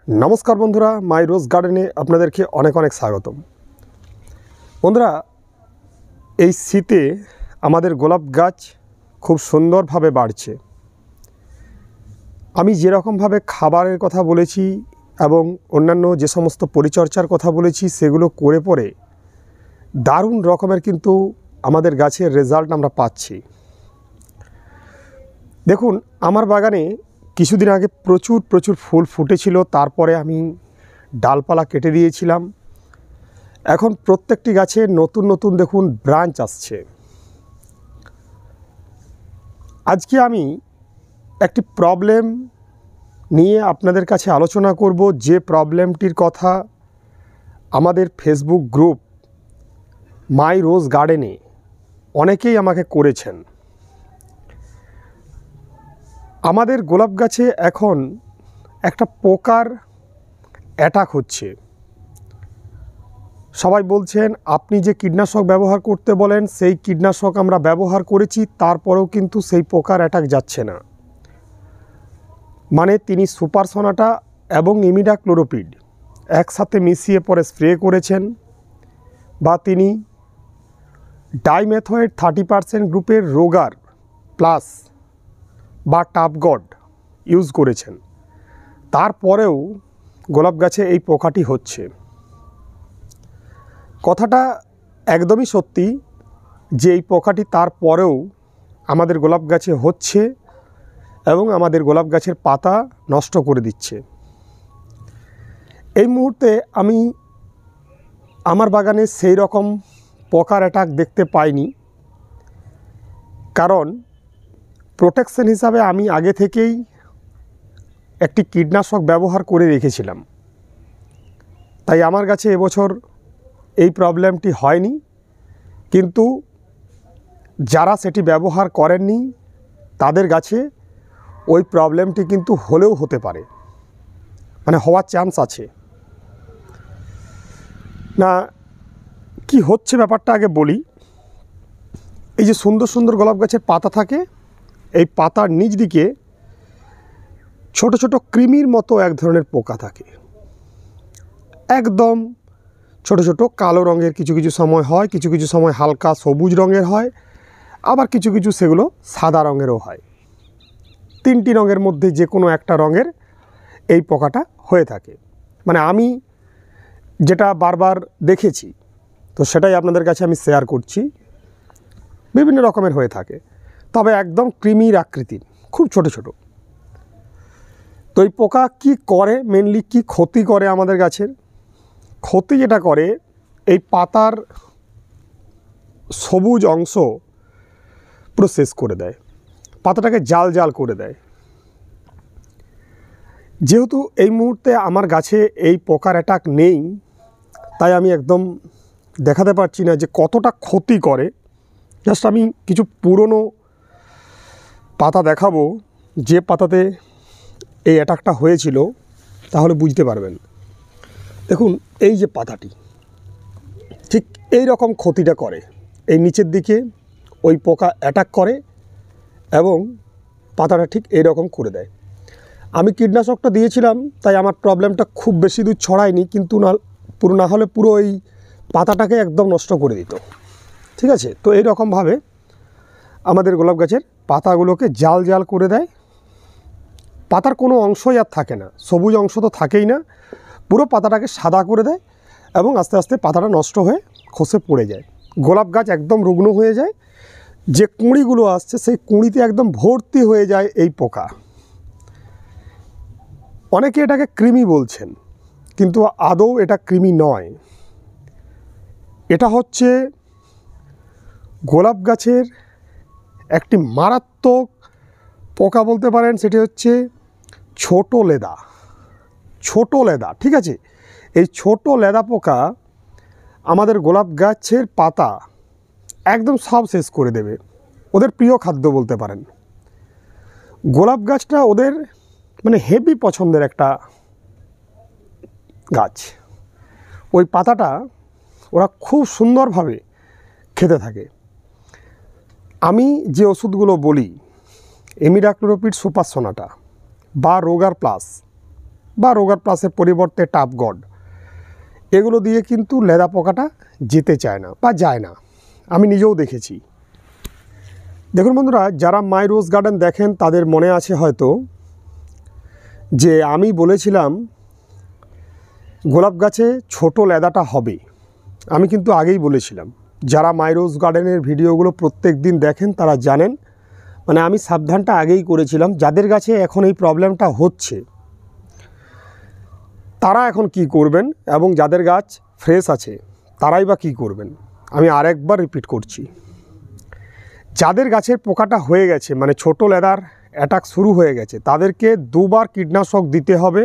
नमस्कार बंधुरा माई रोज गार्डने आपनादेरके अनेक अनेक स्वागतम। बंधुरा এই শীতে আমাদের গোলাপ গাছ খুব সুন্দরভাবে বাড়ছে। আমি যেরকমভাবে খাবারের কথা বলেছি এবং অন্যান্য যে সমস্ত পরিচর্যার কথা বলেছি সেগুলো করে পরে দারুণ রকমের কিন্তু আমাদের গাছের রেজাল্ট আমরা পাচ্ছি। দেখুন আমার বাগানে কিছুদিন আগে প্রচুর ফুল ফুটেছিল, তারপরে আমি ডালপালা কেটে দিয়েছিলাম। এখন প্রত্যেকটি গাছে নতুন নতুন দেখুন ব্রাঞ্চ আসছে। আজকে আমি একটি প্রবলেম নিয়ে আপনাদের কাছে আলোচনা করব, যে প্রবলেমটির কথা আমাদের ফেসবুক গ্রুপ মাই রোজ গার্ডেনে অনেকেই আমাকে করেছেন। আমাদের গোলাপ গাছে এখন একটা পোকার অ্যাটাক হচ্ছে। সবাই বলছেন আপনি যে কীটনাশক ব্যবহার করতে বলেন সেই কীটনাশক আমরা ব্যবহার করেছি, তারপরেও কিন্তু সেই পোকার অ্যাটাক যাচ্ছে না। মানে তিনি সুপার সোনাটা এবং ইমিডাক্লোরোপিড একসাথে মিশিয়ে পরে স্প্রে করেছেন, বা তিনি ডাইমেথয়েড 30% গ্রুপের রোগার প্লাস বা টাপগড ইউজ করেছেন, তারপরেও গোলাপ গাছে এই পোকাটি হচ্ছে। কথাটা একদমই সত্যি যে এই পোকাটি তারপরেও আমাদের গোলাপ গাছে হচ্ছে এবং আমাদের গোলাপ গাছের পাতা নষ্ট করে দিচ্ছে। এই মুহূর্তে আমি আমার বাগানে সেই রকম পোকার অ্যাটাক দেখতে পাইনি, কারণ প্রোটেকশন হিসাবে আমি আগে থেকেই একটি কীটনাশক ব্যবহার করে রেখেছিলাম, তাই আমার কাছে এবছর এই প্রবলেমটি হয়নি। কিন্তু যারা সেটি ব্যবহার করেননি তাদের কাছে ওই প্রবলেমটি কিন্তু হলেও হতে পারে, মানে হওয়ার চান্স আছে। না কি হচ্ছে ব্যাপারটা আগে বলি। এই যে সুন্দর সুন্দর গোলাপ গাছের পাতা থাকে, এই পাতার নিচ দিকে ছোট ছোট কৃমির মতো এক ধরনের পোকা থাকে, একদম ছোট ছোট কালো রঙের, কিছু কিছু সময় হয়, কিছু কিছু সময় হালকা সবুজ রঙের হয়, আবার কিছু কিছু সেগুলো সাদা রঙেরও হয়। তিনটি রঙের মধ্যে যে কোনো একটা রঙের এই পোকাটা হয়ে থাকে। মানে আমি যেটা বারবার দেখেছি, তো সেটাই আপনাদের কাছে আমি শেয়ার করছি। বিভিন্ন রকমের হয়ে থাকে, তবে একদম কৃমির আকৃতির, খুব ছোট ছোট। তো এই পোকা কি করে, মেনলি কি ক্ষতি করে আমাদের গাছের? ক্ষতি যেটা করে, এই পাতার সবুজ অংশ পুরো শেষ করে দেয়, পাতাটাকে জাল জাল করে দেয়। যেহেতু এই মুহূর্তে আমার গাছে এই পোকার অ্যাটাক নেই, তাই আমি একদম দেখাতে পারছি না যে কতটা ক্ষতি করে। জাস্ট আমি কিছু পুরনো পাতা দেখাবো, যে পাতাতে এই অ্যাটাকটা হয়েছিল, তাহলে বুঝতে পারবেন। দেখুন এই যে পাতাটি ঠিক এই রকম ক্ষতিটা করে, এই নিচের দিকে ওই পোকা অ্যাটাক করে এবং পাতাটা ঠিক এই রকম করে দেয়। আমি কীটনাশকটা দিয়েছিলাম, তাই আমার প্রবলেমটা খুব বেশি দূর ছড়ায়নি, কিন্তু না হলে পুরো এই পাতাটাকে একদম নষ্ট করে দিত। ঠিক আছে, তো এই রকমভাবে আমাদের গোলাপ গাছের পাতাগুলোকে জাল জাল করে দেয়। পাতার কোনো অংশই আর থাকে না, সবুজ অংশ তো থাকেই না, পুরো পাতাটাকে সাদা করে দেয় এবং আস্তে আস্তে পাতাটা নষ্ট হয়ে খসে পড়ে যায়। গোলাপ গাছ একদম রুগ্ন হয়ে যায়, যে কুঁড়িগুলো আসছে সেই কুঁড়িতে একদম ভর্তি হয়ে যায় এই পোকা। অনেকে এটাকে কৃমি বলছেন, কিন্তু আদৌ এটা কৃমি নয়। এটা হচ্ছে গোলাপ গাছের একটি মারাত্মক পোকা বলতে পারেন, সেটি হচ্ছে ছোট লেদা। ছোট লেদা, ঠিক আছে, এই ছোট লেদা পোকা আমাদের গোলাপ গাছের পাতা একদম সব শেষ করে দেবে। ওদের প্রিয় খাদ্য বলতে পারেন। গোলাপ গাছটা ওদের মানে হেভি পছন্দের একটা গাছ। ওই পাতাটা ওরা খুব সুন্দরভাবে খেতে থাকে। আমি যে ওষুধগুলো বলি, ইমিডাক্লোরোপিড সুপার সোনাটা বা রোগার প্লাস, বা রোগার প্লাসের পরিবর্তে টাপ গড, এগুলো দিয়ে কিন্তু লেদা পোকাটা যেতে চায় না বা যায় না। আমি নিজেও দেখেছি। দেখুন বন্ধুরা, যারা মাই রোজ গার্ডেন দেখেন তাদের মনে আছে হয়তো যে আমি বলেছিলাম গোলাপ গাছে ছোট লেদাটা হবে। আমি কিন্তু আগেই বলেছিলাম, যারা মাই রোজ গার্ডেনের ভিডিওগুলো প্রত্যেক দিন দেখেন তারা জানেন, মানে আমি সাবধানটা আগেই করেছিলাম। যাদের গাছে এখন এই প্রবলেমটা হচ্ছে তারা এখন কি করবেন, এবং যাদের গাছ ফ্রেশ আছে তারাই বা কী করবেন, আমি আরেকবার রিপিট করছি। যাদের গাছের পোকাটা হয়ে গেছে, মানে ছোট লেদার অ্যাটাক শুরু হয়ে গেছে, তাদেরকে 2 বার কীটনাশক দিতে হবে।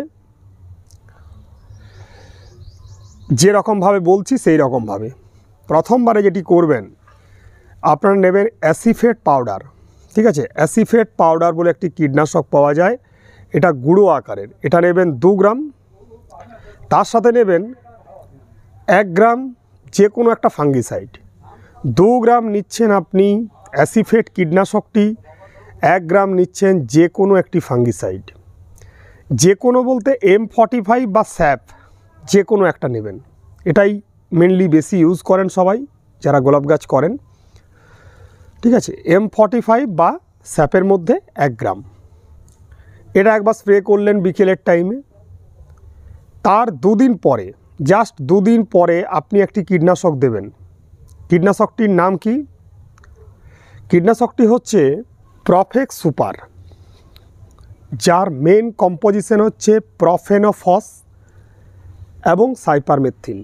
যেরকমভাবে বলছি সেই রকমভাবে। প্রথমবারে যেটি করবেন, আপনারা নেবেন অ্যাসিফেট পাউডার। ঠিক আছে, অ্যাসিফেট পাউডার বলে একটি কীটনাশক পাওয়া যায়, এটা গুঁড়ো আকারের। এটা নেবেন 2 গ্রাম। তার সাথে নেবেন 1 গ্রাম যে কোনো একটা ফাঙ্গিসাইড। 2 গ্রাম নিচ্ছেন আপনি অ্যাসিফেট কীটনাশকটি, 1 গ্রাম নিচ্ছেন যে কোনো একটি ফাঙ্গিসাইড। যে কোনো বলতে M45 বা স্যাপ, যে কোনো একটা নেবেন। এটাই মেনলি বেশি ইউজ করেন সবাই যারা গোলাপ গাছ করেন। ঠিক আছে, M45 বা স্যাপের মধ্যে 1 গ্রাম। এটা একবার স্প্রে করলেন বিকেলের টাইমে। তার 2 দিন পরে, জাস্ট 2 দিন পরে আপনি একটি কীটনাশক দেবেন। কীটনাশকটির নাম কি? কীটনাশকটি হচ্ছে প্রফেক্স সুপার, যার মেন কম্পোজিশন হচ্ছে প্রফেনোফস এবং সাইপারমেথ্রিন।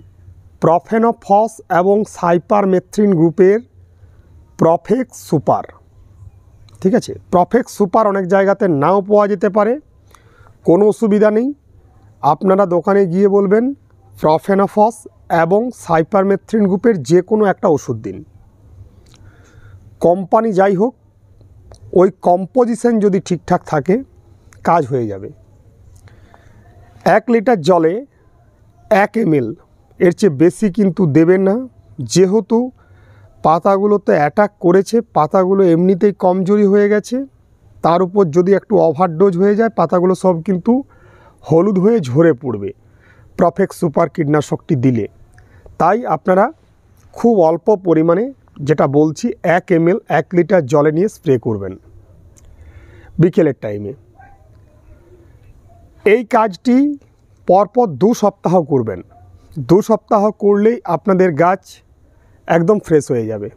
প্রফেনোফস এবং সাইপারমেথ্রিন গ্রুপের প্রফেক্স সুপার। ঠিক আছে, প্রফেক্স সুপার অনেক জায়গাতে নাও পাওয়া যেতে পারে, কোনো অসুবিধা নেই। আপনারা দোকানে গিয়ে বলবেন প্রফেনোফস এবং সাইপারমেথ্রিন গ্রুপের যে কোনো একটা ওষুধ দিন। কোম্পানি যাই হোক, ওই কম্পোজিশন যদি ঠিকঠাক থাকে কাজ হয়ে যাবে। 1 লিটার জলে 1 ml, এর চেয়ে বেশি কিন্তু দেবেন না। যেহেতু পাতাগুলোতে অ্যাটাক করেছে, পাতাগুলো এমনিতেই কমজোরি হয়ে গেছে, তার উপর যদি একটু ওভারডোজ হয়ে যায় পাতাগুলো সব কিন্তু হলুদ হয়ে ঝরে পড়বে প্রফেক্স সুপার কীটনাশকটি দিলে। তাই আপনারা খুব অল্প পরিমাণে, যেটা বলছি 1 ml 1 লিটার জলে নিয়ে স্প্রে করবেন বিকেলের টাইমে। এই কাজটি পরপর 2 সপ্তাহ করবেন। 2 সপ্তাহ করলেই আপনাদের গাছ একদম ফ্রেশ হয়ে যাবে।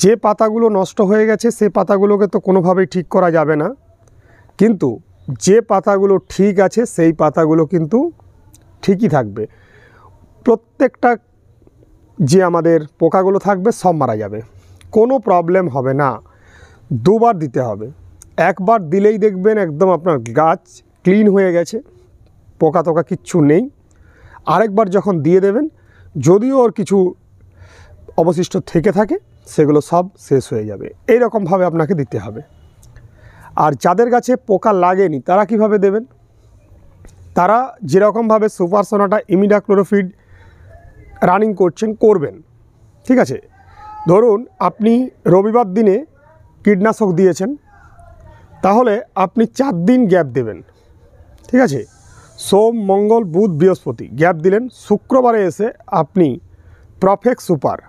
যে পাতাগুলো নষ্ট হয়ে গেছে সে পাতাগুলোকে তো কোনোভাবেই ঠিক করা যাবে না, কিন্তু যে পাতাগুলো ঠিক আছে সেই পাতাগুলো কিন্তু ঠিকই থাকবে। প্রত্যেকটা যে আমাদের পোকাগুলো থাকবে সব মারা যাবে, কোনো প্রবলেম হবে না। 2 বার দিতে হবে। 1 বার দিলেই দেখবেন একদম আপনার গাছ ক্লিন হয়ে গেছে, পোকা টোকা কিচ্ছু নেই। আরেকবার যখন দিয়ে দেবেন, যদিও ওর কিছু অবশিষ্ট থেকে থাকে সেগুলো সব শেষ হয়ে যাবে। এই রকমভাবে আপনাকে দিতে হবে। আর যাদের গাছে পোকা লাগেনি তারা কিভাবে দেবেন? তারা যেরকমভাবে সুপার সোনাটা ইমিডাক্লোরোফিড রানিং করবেন। ঠিক আছে, ধরুন আপনি রবিবার দিনে কীটনাশক দিয়েছেন, তাহলে আপনি 4 দিন গ্যাপ দেবেন। ঠিক আছে, সোম, মঙ্গল, বুধ, বৃহস্পতি গ্যাপ দিলেন। শুক্রবারে এসে আপনি প্রফেক্স সুপার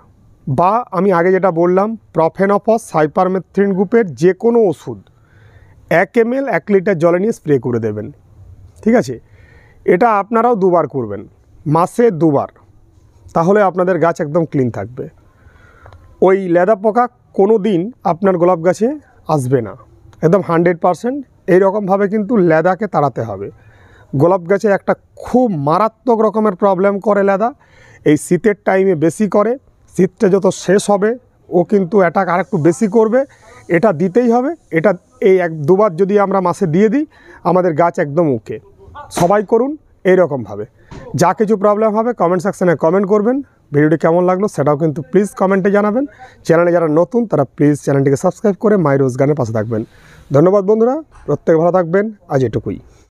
বা আমি আগে যেটা বললাম প্রফেনোফস সাইপারমেথ্রিন গ্রুপের যে কোনো ওষুধ 1 ml 1 লিটার জলে নিয়ে স্প্রে করে দেবেন। ঠিক আছে, এটা আপনারাও 2 বার করবেন, মাসে 2 বার, তাহলে আপনাদের গাছ একদম ক্লিন থাকবে। ওই লেদা পোকা কোনো দিন আপনার গোলাপ গাছে আসবে না, একদম 100%। এইরকমভাবে কিন্তু লেদাকে তাড়াতে হবে। গোলাপ গাছে একটা খুব মারাত্মক রকমের প্রবলেম করে লেদা, এই শীতের টাইমে বেশি করে। শীতটা যত শেষ হবে ও কিন্তু অ্যাটাক আর একটু বেশি করবে। এটা দিতেই হবে। এটা এই 1-2 বার যদি আমরা মাসে দিয়ে দিই আমাদের গাছ একদম ওকে। সবাই করুন এইরকমভাবে। যা কিছু প্রবলেম হবে কমেন্ট সেকশানে কমেন্ট করবেন। ভিডিওটি কেমন লাগলো সেটাও কিন্তু প্লিজ কমেন্টে জানাবেন। চ্যানেলে যারা নতুন তারা প্লিজ চ্যানেলটিকে সাবস্ক্রাইব করে মাই রোজ গার্ডেনের পাশে থাকবেন। ধন্যবাদ বন্ধুরা, প্রত্যেকে ভালো থাকবেন। আজ এটুকুই।